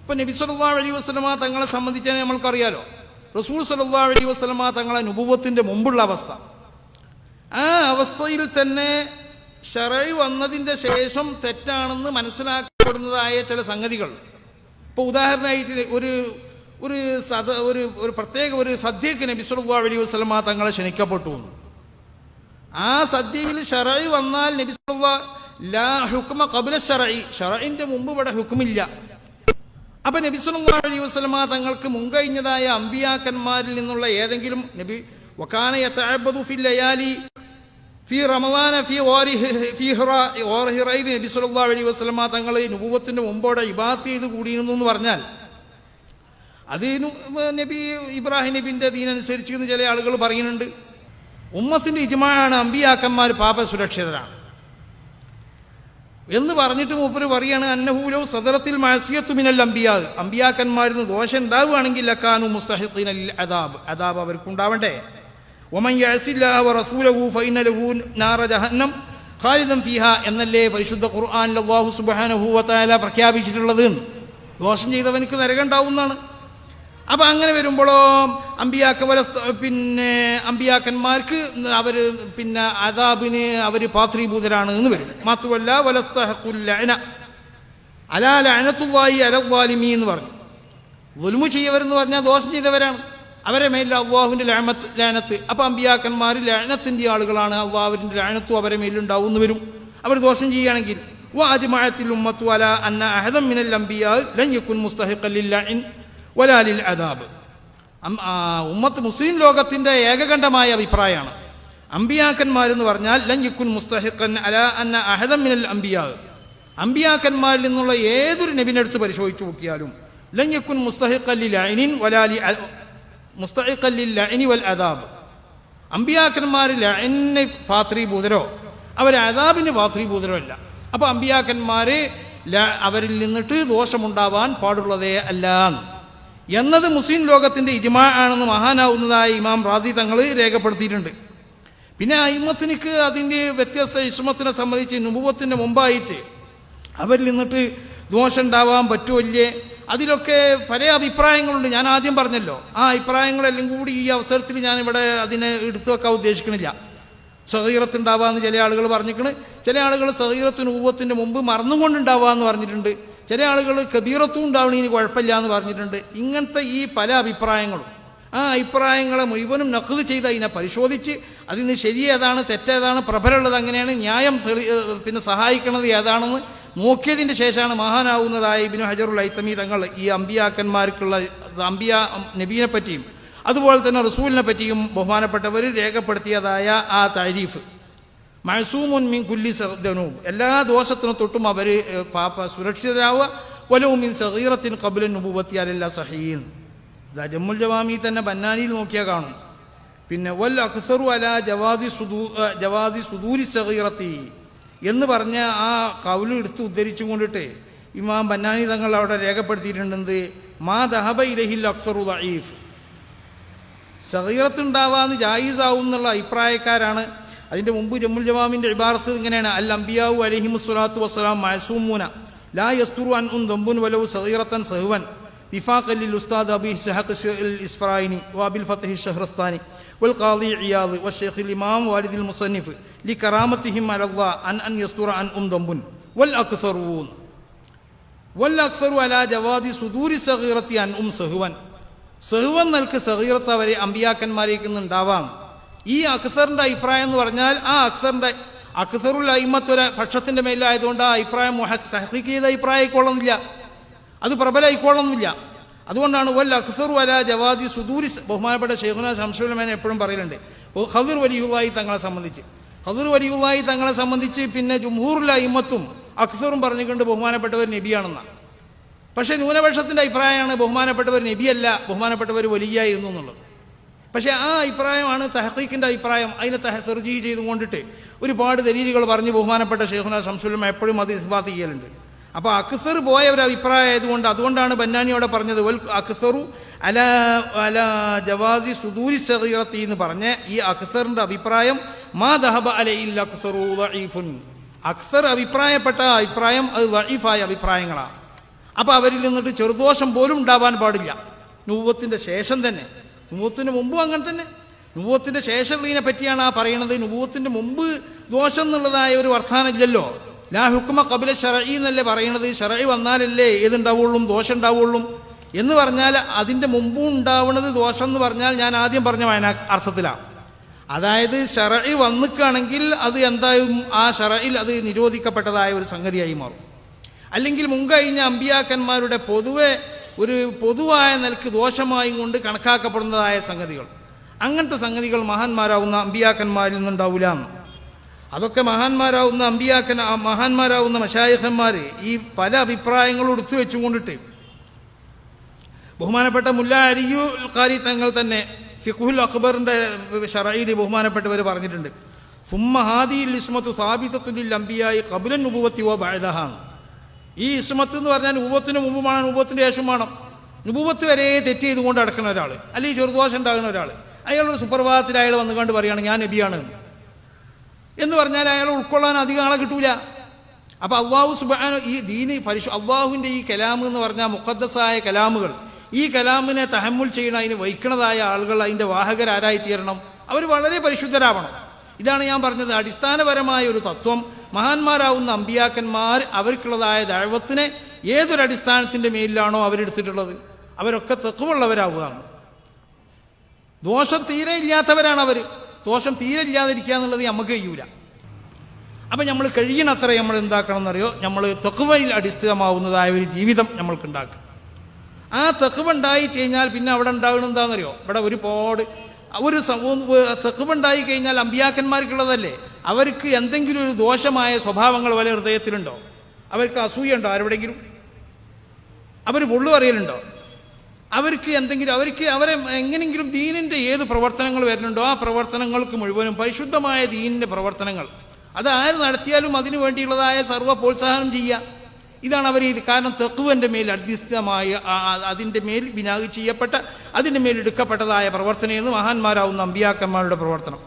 ഇപ്പൊ നബി സല്ലല്ലാഹു അലൈഹി വസല്ലമ തങ്ങളെ സംബന്ധിച്ച് നമ്മൾക്കറിയാലോ, റസൂൽ സല്ലല്ലാഹു അലൈഹി വസല്ലമ തങ്ങളെ നുബുവത്തിന്റെ മുമ്പുള്ള അവസ്ഥ, ആ അവസ്ഥയിൽ തന്നെ ശറഅ് വന്നതിന്റെ ശേഷം തെറ്റാണെന്ന് മനസ്സിലാക്കപ്പെടുന്നതായ ചില സംഗതികൾ. ഇപ്പൊ ഉദാഹരണമായിട്ട് ഒരു പ്രത്യേക ഒരു സദ്യക്ക് നബി സല്ലല്ലാഹു അലൈഹി വസല്ലമ തങ്ങളെ ക്ഷണിക്കപ്പെട്ടു. ആ സദ്യയിൽ ശറഅ് വന്നാൽ നബി സല്ലല്ലാഹു ലാ ഹുക്മ ഖബ്ല ശറഇ, ശറഇന്റെ മുമ്പ് ഇവിടെ ഹുക്മില്ല. അപ്പൊ നബി സല്ലല്ലാഹു അലൈഹി വസല്ലമ തങ്ങൾക്ക് മുൻകഴിഞ്ഞതായ അമ്പിയാക്കന്മാരിൽ നിന്നുള്ള ഏതെങ്കിലും നബി വകാന യതഅബ്ബദു ഫിൽ ലയാലി ഫി റമളാന ഫി ഓർഹിറൈൻ, നബി സല്ലല്ലാഹു അലൈഹി വസല്ലമ തങ്ങൾ നുബുവത്തിന്റെ മുമ്പോടെ ഇബാദത്ത് ചെയ്ത് കൂടിയിരുന്നു എന്ന് പറഞ്ഞാൽ അത് നബി ഇബ്രാഹിം നബിന്റെ ദീനനുസരിച്ച് എന്ന് ചില ആളുകൾ പറയുന്നുണ്ട്. ഉമ്മത്തിന്റെ ഇജ്മാഅാണ് അമ്പിയാക്കന്മാർ പാപ സുരക്ഷിതരാണ് എന്ന് പറഞ്ഞിട്ട് മൂപ്പര് പറയാണ് അന്നഹു സദറത്തിൽ മഅസിയത്തു മിനൽ അംബിയാ, അമ്പിയാക്കന്മാരിൽ നിന്ന് ദോഷം ഉണ്ടാവുകയാണെങ്കിൽ ലക്കാനു മുസ്തഹിഖീന ലിൽ അദാബ്, അദാബ് അവർക്ക് ഉണ്ടാവണ്ടേ. വമൻ യഅസില്ലാഹ വറസൂലഹു ഫഇന്ന ലഹു നാറ ജഹന്നം ഖാലിദൻ ഫീഹാ എന്നല്ലേ പരിശുദ്ധ ഖുർആനിൽ അല്ലാഹു സുബ്ഹാനഹു വ തആല പ്രഖ്യാപിച്ചിട്ടുള്ളത്. ദോഷം ചെയ്തവനക്ക് നരകം ഉണ്ടാവുന്നതാണ്. അപ്പൊ അങ്ങനെ വരുമ്പോഴോ അമ്പിയാക്കന്മാർക്ക് അവര് അദാബിന് അവര് പാത്രീഭൂതരാണ് എന്ന് വരും. മാത്രമല്ല വലസ്തഹഖുൽ ലഅന അലാ ലഅനത്തുല്ലാഹി അലൽ ളാലിമീൻ എന്ന് പറഞ്ഞു. ദുൽമു ചെയ്യവരെന്ന് പറഞ്ഞാൽ ദോഷം ചെയ്തവരാണ്, അവരെ മേലിൽ അള്ളാഹുവിന്റെ ലഅനത്ത്. അപ്പൊ അമ്പിയാക്കന്മാർ ലഅനത്തിന്റെ ആളുകളാണ്, അള്ളാഹുവിന്റെ ലഅനത്തും അവരെ മേലുണ്ടാവും എന്ന് വരും അവർ ദോഷം ചെയ്യുകയാണെങ്കിൽ. വഅജ്മഅത്തിൽ ഉമ്മത്തു അലാ അന്ന അഹദൻ മിനൽ അംബിയാ ലൻ യകുൻ മുസ്തഹിഖൻ ലിൽ ലഅൻ വലാ ലിൽ അദാബ്. ഉമ്മത്ത് മുസ്ലിം ലോകത്തിന്റെ ഏകകണ്ഠമായ അഭിപ്രായമാണ് അമ്പിയാക്കന്മാരെന്ന് പറഞ്ഞാൽ ലൻ യകുൻ മുസ്തഹിഖൻ അലാ അന്ന അഹദൻ മിനൽ അംബിയാ, അമ്പിയാക്കന്മാരിൽ നിന്നുള്ള ഏതൊരു നബിനെ എടുത്ത് പരിശോധിച്ചു നോക്കിയാലും ലൻ യകുൻ മുസ്തഹിഖൻ ലിൽ ലഅനിൻ വലാ മുസ്തഹിഖൻ ലിൽ ലഅനി വൽ അദാബ്, അമ്പിയാക്കന്മാർ ലഅനിന് പാത്രീഭൂതരോ അവർ അദാബിന് പാത്രീഭൂതരോ അല്ല. അപ്പൊ അമ്പിയാക്കന്മാര് അവരിൽ നിന്നിട്ട് ദോഷമുണ്ടാവാൻ പാടുള്ളതേ അല്ല എന്നത് മുസ്ലിം ലോകത്തിന്റെ ഇജ്മാ ആണെന്ന് മഹാനാവുന്നതായ ഇമാം റാസി തങ്ങൾ രേഖപ്പെടുത്തിയിട്ടുണ്ട്. പിന്നെ അയിമ്മത്തിനിക്ക് അതിന്റെ വ്യത്യസ്ത ഇസ്മത്തിനെ സംബന്ധിച്ച് നുബുവത്തിന്റെ മുമ്പായിട്ട് അവരിൽ നിന്നിട്ട് ദോഷം ഉണ്ടാവാൻ പറ്റുമല്ലേ, അതിലൊക്കെ പല അഭിപ്രായങ്ങളുണ്ട്. ഞാൻ ആദ്യം പറഞ്ഞല്ലോ, ആ അഭിപ്രായങ്ങളെല്ലാം കൂടി ഈ അവസരത്തിൽ ഞാനിവിടെ അതിനെ എടുത്തു വെക്കാൻ ഉദ്ദേശിക്കണില്ല. സഗീറത്ത് ഉണ്ടാവാന്ന് ചില ആളുകൾ പറഞ്ഞിരിക്കണ്, ചില ആളുകൾ സഗീറത്ത് നുബുവത്തിന്റെ മുമ്പ് മറന്നുകൊണ്ടുണ്ടാവാന്ന് പറഞ്ഞിട്ടുണ്ട്, ചില ആളുകൾ കബീറത്തും ഉണ്ടാവണീന് കുഴപ്പമില്ല എന്ന് പറഞ്ഞിട്ടുണ്ട്. ഇങ്ങനത്തെ ഈ പല അഭിപ്രായങ്ങളും, ആ അഭിപ്രായങ്ങളെ മുഴുവനും നഖ്ല് ചെയ്ത് അതിനെ പരിശോധിച്ച് അതിന് ശരിയേതാണ് തെറ്റേതാണ് പ്രബലമുള്ളത് അങ്ങനെയാണ് ന്യായം സഹായിക്കുന്നത് ഏതാണെന്ന് നോക്കിയതിൻ്റെ ശേഷമാണ് മഹാനാവുന്നതായ ഇബ്നു ഹജറുൽ ഹൈതമി തങ്ങൾ ഈ അമ്പിയാക്കന്മാർക്കുള്ള നബീനെ പറ്റിയും അതുപോലെ തന്നെ റസൂലിനെ പറ്റിയും ബഹുമാനപ്പെട്ടവർ രേഖപ്പെടുത്തിയതായ ആ തഅരീഫ് മഅസൂമുൻ മിൻ കുല്ലി ദനൂബ്, എല്ലാ ദോഷത്തിനും തൊട്ടും അവർ പാപ സുരക്ഷിതരാവുക. വലൗ മിൻ സഗീറത്തിൻ ഖബ്ല നുബുവത്തി അലല്ലാ സഹീൻ. ജമ്മുൽ ജവാമി തന്നെ ബന്നാനിയിൽ നോക്കിയാൽ കാണും. പിന്നെ വൽ അക്സറു അലാ ജവാസി സുദൂരി സഗീറത്തി എന്ന് പറഞ്ഞ ആ കൗല് എടുത്ത് ഉദ്ധരിച്ചു കൊണ്ടിട്ട് ഇമാം ബന്നാനി തങ്ങൾ അവിടെ രേഖപ്പെടുത്തിയിട്ടുണ്ട്. മാ ദഹബ ഇലഹിൽ അക്സറു ദഈഫ്, സഗീറത്ത് ഉണ്ടാവാന്ന് ജായിസാവും എന്നുള്ള അഭിപ്രായക്കാരാണ്. അതിന്റെ മുമ്പ് ജമ്മുൽ ജവാമിന്റെ ഇബാറത്ത് ഇങ്ങനെയാണ്, അൽ അംബിയാഉ അലൈഹിമുസ്സലാത്തു വസ്സലാം മഅസൂമൂന ലാ യസ്തുറു അൻഉം ദംബുൻ വലൗ സഗീറത്തൻ സഹ്വൻ വിഫാഖൻ ലിൽ ഉസ്താദ് അബി ഇസ്ഹാഖ് അൽ ഇസ്ഫറായിനി വഅബിൽ ഫത്ഹി അഷ്റസ്താനി വൽ ഖാദി ഇയാദ് വശൈഖ് അൽ ഇമാം വാലിദ് അൽ മുസന്നിഫ് ലികറാമത്തിഹിം അലല്ലാഹ് അൻ യസ്തുറ അൻഉം ദംബുൻ വൽ അക്സറു അലാ ജവാദി സുദൂരി സഗീറത്തി അൻഉം സഹ്വൻ. സഹ്വൻ നൽക്ക് സഗീറത്ത് അവരെ അമ്പിയാക്കന്മാരേക്ക് ഉണ്ടാവാം. ഈ അക്സറിന്റെ അഭിപ്രായം എന്ന് പറഞ്ഞാൽ ആ അക്സറുൽ അയിമ്മത്ത് പക്ഷത്തിന്റെ മേലായതുകൊണ്ട് ആ അഭിപ്രായം തഹ്ഖീഖ് ചെയ്ത അഭിപ്രായം ആയിക്കോളുന്നില്ല, അത് പ്രബലമായിക്കോളുന്നില്ല. അതുകൊണ്ടാണ് വൽ അക്സറു അലാ ജവാദി സുദൂരി. ബഹുമാനപ്പെട്ട ശൈഖുനാ ശംസുൽ ഉലമ എപ്പോഴും പറയലുണ്ട് ഖദർ വലിയുള്ളാഹി തങ്ങളെ സംബന്ധിച്ച് പിന്നെ ജുംഹൂറുൽ അയിമ്മത്തും അക്സറും പറഞ്ഞുകൊണ്ട് ബഹുമാനപ്പെട്ടവർ നബിയാണെന്നാണ്. പക്ഷെ ന്യൂനപക്ഷത്തിന്റെ അഭിപ്രായമാണ് ബഹുമാനപ്പെട്ടവർ നബിയല്ല, ബഹുമാനപ്പെട്ടവർ വലിയായിരുന്നു എന്നുള്ളത്. പക്ഷെ ആ അഭിപ്രായമാണ് തഹ്ഖീഖിന്റെ അഭിപ്രായം. അതിനെ തർജീഹ് ചെയ്തുകൊണ്ടിട്ട് ഒരുപാട് ദലീലുകൾ പറഞ്ഞ് ബഹുമാനപ്പെട്ട ശൈഖുനാ ശംസുൽ ഉലമ എപ്പോഴും അത് ഇസ്ബാത്ത് ചെയ്യലുണ്ട്. അപ്പൊ അക്സർ പോയ ഒരു അഭിപ്രായം ആയതുകൊണ്ട് അതുകൊണ്ടാണ് ബന്നാനിയോടെ പറഞ്ഞത് വൽ അക്സറു അലാ ജവാസി സുദൂരി സഗീറത്തി എന്ന് പറഞ്ഞ് ഈ അക്സറിന്റെ അഭിപ്രായം മാ ദഹബ അലൈഹിൽ അക്സറു ദഈഫുൻ, അക്സർ അഭിപ്രായപ്പെട്ട അഭിപ്രായം അത് ദഈഫായ അഭിപ്രായങ്ങളാണ്. അപ്പോൾ അവരിൽ നിന്നിട്ട് ചെറുദോഷം പോലും ഉണ്ടാവാൻ പാടില്ല. നുബുവത്തിൻ്റെ ശേഷം തന്നെ, നുബുവത്തിന് മുമ്പും അങ്ങനെ തന്നെ. നുബുവത്തിൻ്റെ ശേഷമുള്ളതിനെ പറ്റിയാണ് ആ പറയുന്നത്. നുബുവത്തിൻ്റെ മുമ്പ് ദോഷം എന്നുള്ളതായ ഒരു വർത്താനമില്ലല്ലോ. ലാ ഹുക്മ ഖബല ശർഈ എന്നല്ലേ പറയണത്. ശർഈ വന്നാലല്ലേ ഏതുണ്ടാവുള്ളൂ, ദോഷം ഉണ്ടാവുള്ളൂ എന്ന് പറഞ്ഞാൽ അതിൻ്റെ മുമ്പും ഉണ്ടാവുന്നത് ദോഷം എന്ന് പറഞ്ഞാൽ ഞാൻ ആദ്യം പറഞ്ഞ അർത്ഥത്തിലാണ്. അതായത് ശർഈ വന്നിക്കുകയാണെങ്കിൽ അത് എന്തായും ആ ശർഈൽ അത് നിരോധിക്കപ്പെട്ടതായ ഒരു സംഗതിയായി മാറും. അല്ലെങ്കിൽ മുൻകഴിഞ്ഞ അമ്പിയാക്കന്മാരുടെ പൊതുവായ നിലക്ക് ദോഷമായും കൊണ്ട് കണക്കാക്കപ്പെടുന്നതായ സംഗതികൾ, അങ്ങനത്തെ സംഗതികൾ മഹാന്മാരാവുന്ന അമ്പിയാക്കന്മാരിൽ നിന്നുണ്ടാവില്ല. അതൊക്കെ മഹാന്മാരാവുന്ന മശായിഖന്മാർ ഈ പല അഭിപ്രായങ്ങളും എടുത്തു വെച്ചുകൊണ്ടിട്ട് ബഹുമാനപ്പെട്ട മുല്ല അലിയുൽ ഖാരി തങ്ങൾ തന്നെ ഫിഖ്ഹുൽ അക്ബറിന്റെ ശറഈൽ ബഹുമാനപ്പെട്ടവർ പറഞ്ഞിട്ടുണ്ട്, സുമ്മ ഹാദിഹിൽ ഇസ്മത്തു സാബിതത്തുൻ ലിൽ അംബിയാഇ ഖബ്ല നുബുവത്തി വ ബഅദഹാ. ഈ ഇസ്മത്ത് എന്ന് പറഞ്ഞാൽ നുബുവത്തിന് മുമ്പുമാണ്, നുബുവത്തിന്റെ ശേഷമാണ്. നുബുവത്ത് വരെ തെറ്റ് ചെയ്തുകൊണ്ട് നടക്കുന്ന ഒരാൾ, അല്ലെങ്കിൽ ചെറുദോഷം ഉണ്ടാകുന്ന ഒരാൾ, അയാളൊരു സുപ്രഭാതത്തിൽ അയാൾ വന്നുകൊണ്ട് പറയുകയാണ് ഞാൻ നബിയാണ് എന്ന് പറഞ്ഞാൽ അയാൾ ഉൾക്കൊള്ളാൻ അധികം ആളെ കിട്ടൂല. അപ്പൊ അള്ളാഹു സുബ്ഹാനഹു ഈ ദീന് അള്ളാഹുവിന്റെ ഈ കലാം എന്ന് പറഞ്ഞാൽ മുഖദ്ദസായ കലാമുകൾ, ഈ കലാമിനെ തഹമ്മുൽ ചെയ്യണം, അതിന് വഹിക്കണതായ ആളുകൾ, അതിന്റെ വാഹകരാരായി തീരണം, അവർ വളരെ പരിശുദ്ധരാവണം. ഇതാണ് ഞാൻ പറഞ്ഞത്. അടിസ്ഥാനപരമായ ഒരു തത്വം മഹാന്മാരാവുന്ന അമ്പിയാക്കന്മാർ അവർക്കുള്ളതായ ദഅവത്തിനെ ഏതൊരടിസ്ഥാനത്തിന്റെ മേലിലാണോ അവരെടുത്തിട്ടുള്ളത് അവരൊക്കെ തഖ്വയുള്ളവരാവുകയാണ്. ദോഷം തീരെ ഇല്ലാത്തവരാണ് അവർ. ദോഷം തീരെ ഇല്ലാതിരിക്കുക എന്നുള്ളത് നമുക്ക് കഴിയൂല. അപ്പം നമ്മൾ കഴിയണത്ര നമ്മൾ എന്താക്കണം എന്നറിയോ, നമ്മൾ തഖ്വയിൽ അടിസ്ഥിതമാവുന്നതായ ഒരു ജീവിതം നമ്മൾക്ക് ഉണ്ടാക്കുക. ആ തഖ്വ ഉണ്ടായി കഴിഞ്ഞാൽ പിന്നെ അവിടെ ഉണ്ടാകണം എന്താണെന്നറിയോ, ഇവിടെ ഒരുപാട് ഒരു തഖ്വ ഉണ്ടായി കഴിഞ്ഞാൽ അമ്പിയാക്കന്മാർക്കുള്ളതല്ലേ, അവർക്ക് എന്തെങ്കിലും ഒരു ദോഷമായ സ്വഭാവങ്ങൾ വല്ല ഹൃദയത്തിലുണ്ടോ? അവർക്ക് അസൂയുണ്ടോ ആരെവിടെയെങ്കിലും? അവർ പൊള്ളു അറിയലുണ്ടോ? അവർക്ക് എന്തെങ്കിലും അവരെ എങ്ങനെയെങ്കിലും ദീനിന്റെ ഏത് പ്രവർത്തനങ്ങൾ വരുന്നുണ്ടോ ആ പ്രവർത്തനങ്ങൾക്ക് മുഴുവനും പരിശുദ്ധമായ ദീനിന്റെ പ്രവർത്തനങ്ങൾ അത് ആര് നടത്തിയാലും അതിനു വേണ്ടിയുള്ളതായ സർവ്വ പ്രോത്സാഹനം ചെയ്യുക. ഇതാണ് അവർ ഇത്. കാരണം തഖ്വന്റെ മേൽ അധിഷ്ഠിതമായ അതിന്റെ മേൽ ബിനാ ചെയ്യപ്പെട്ട അതിന്റെ മേൽ എടുക്കപ്പെട്ടതായ പ്രവർത്തനം എന്ന് മഹാന്മാരാവുന്ന അമ്പിയാക്കന്മാരുടെ പ്രവർത്തനം.